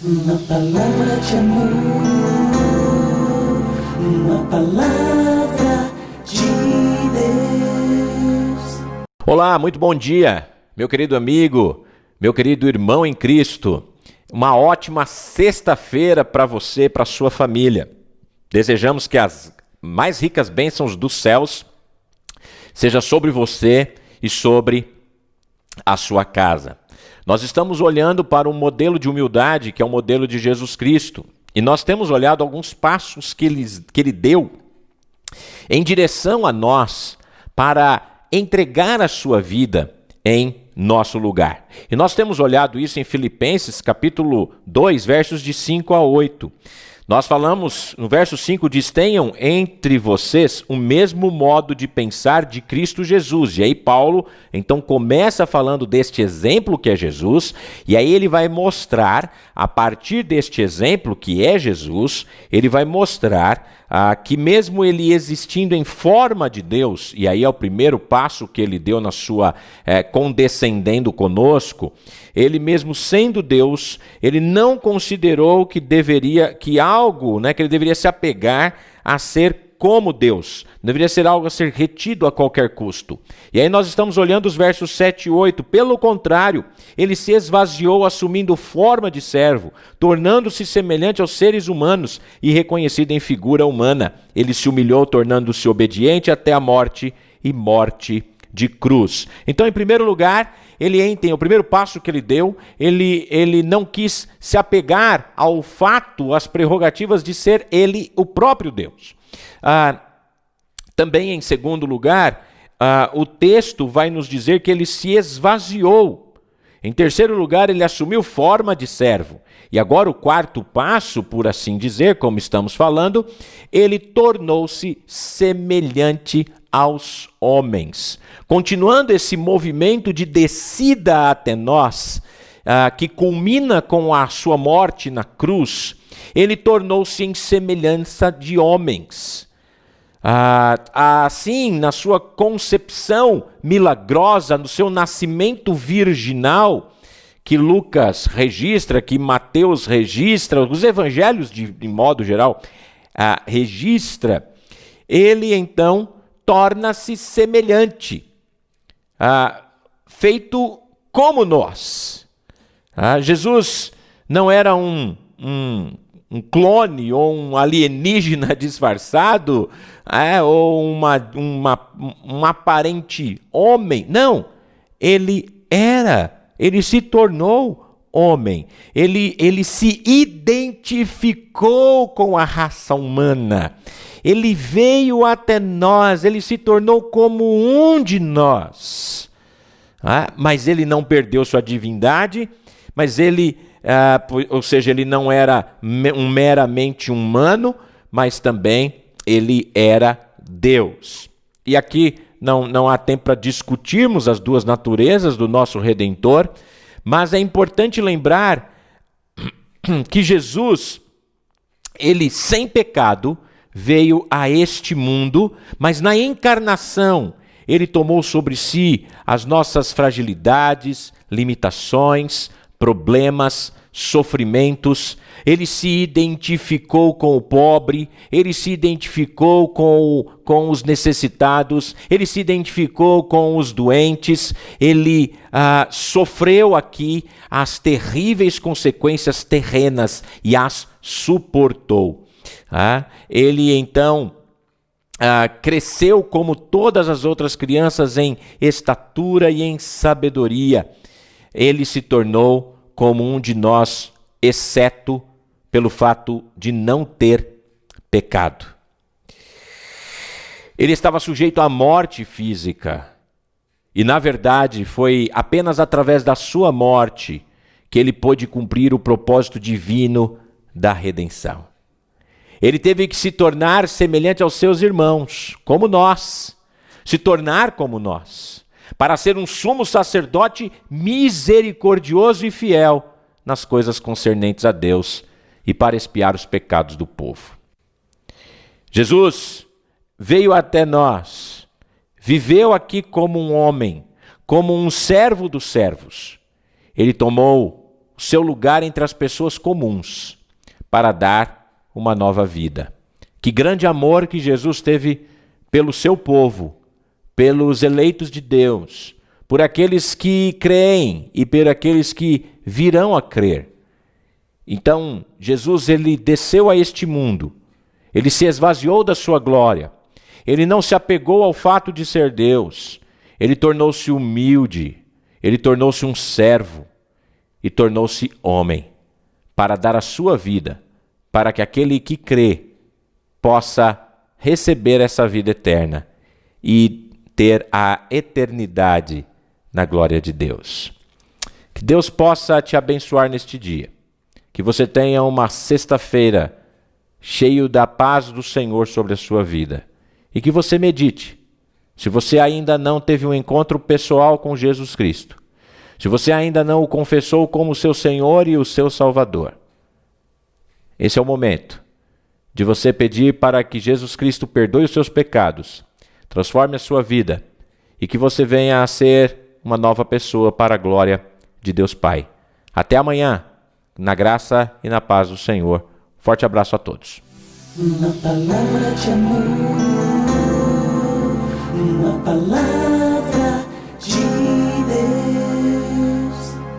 Uma palavra de amor, uma palavra de Deus. Olá, muito bom dia, meu querido amigo, meu querido irmão em Cristo. Uma ótima sexta-feira para você, para sua família. Desejamos que as mais ricas bênçãos dos céus seja sobre você e sobre a sua casa. Nós estamos olhando para um modelo de humildade que é o modelo de Jesus Cristo. E nós temos olhado alguns passos que ele deu em direção a nós para entregar a sua vida em nosso lugar. E nós temos olhado isso em Filipenses capítulo 2, versos de 5 a 8. Nós falamos, no verso 5 diz, tenham entre vocês o mesmo modo de pensar de Cristo Jesus. E aí Paulo, então, começa falando deste exemplo que é Jesus, e aí ele vai mostrar, a partir deste exemplo que é Jesus, ele vai mostrar que mesmo ele existindo em forma de Deus, e aí é o primeiro passo que ele deu na sua condescendendo conosco, ele mesmo sendo Deus, ele não considerou que ele deveria se apegar a ser como Deus, deveria ser algo a ser retido a qualquer custo. E aí nós estamos olhando os versos 7 e 8, pelo contrário, ele se esvaziou assumindo forma de servo, tornando-se semelhante aos seres humanos e reconhecido em figura humana. Ele se humilhou, tornando-se obediente até a morte e morte de cruz. Então, em primeiro lugar, o primeiro passo que ele deu, ele não quis se apegar ao fato, às prerrogativas de ser ele o próprio Deus. Também, em segundo lugar, o texto vai nos dizer que ele se esvaziou. Em terceiro lugar, ele assumiu forma de servo. E agora o quarto passo, por assim dizer, como estamos falando, ele tornou-se semelhante aos homens. Continuando esse movimento de descida até nós, que culmina com a sua morte na cruz, ele tornou-se em semelhança de homens. Assim, na sua concepção milagrosa, no seu nascimento virginal, que Lucas registra, que Mateus registra, os evangelhos de modo geral registra, ele então torna-se semelhante, feito como nós. Jesus não era um clone ou um alienígena disfarçado, ou um aparente homem. Não, ele se tornou homem. Ele se identificou com a raça humana. Ele veio até nós, ele se tornou como um de nós. Mas ele não perdeu sua divindade, mas ou seja, ele não era meramente humano, mas também ele era Deus. E aqui não há tempo para discutirmos as duas naturezas do nosso Redentor, mas é importante lembrar que Jesus, ele sem pecado, veio a este mundo, mas na encarnação, ele tomou sobre si as nossas fragilidades, limitações, problemas, sofrimentos. Ele se identificou com o pobre, ele se identificou com os necessitados, ele se identificou com os doentes, ele sofreu aqui as terríveis consequências terrenas e as suportou. Ele então cresceu como todas as outras crianças em estatura e em sabedoria. Ele se tornou como um de nós, exceto pelo fato de não ter pecado. Ele estava sujeito à morte física. E, na verdade, foi apenas através da sua morte que ele pôde cumprir o propósito divino da redenção. Ele teve que se tornar semelhante aos seus irmãos, como nós, se tornar como nós, para ser um sumo sacerdote misericordioso e fiel nas coisas concernentes a Deus e para expiar os pecados do povo. Jesus veio até nós, viveu aqui como um homem, como um servo dos servos. Ele tomou o seu lugar entre as pessoas comuns para dar uma nova vida. Que grande amor que Jesus teve pelo seu povo, pelos eleitos de Deus, por aqueles que creem e por aqueles que virão a crer. Então, Jesus, ele desceu a este mundo, ele se esvaziou da sua glória, ele não se apegou ao fato de ser Deus, ele tornou-se humilde, ele tornou-se um servo e tornou-se homem, para dar a sua vida, para que aquele que crê possa receber essa vida eterna e ter a eternidade na glória de Deus. Que Deus possa te abençoar neste dia. Que você tenha uma sexta-feira cheio da paz do Senhor sobre a sua vida. E que você medite. Se você ainda não teve um encontro pessoal com Jesus Cristo, se você ainda não o confessou como seu Senhor e o seu Salvador, esse é o momento de você pedir para que Jesus Cristo perdoe os seus pecados, transforme a sua vida e que você venha a ser uma nova pessoa para a glória de Deus Pai. Até amanhã, na graça e na paz do Senhor. Forte abraço a todos. Uma palavra de amor, uma palavra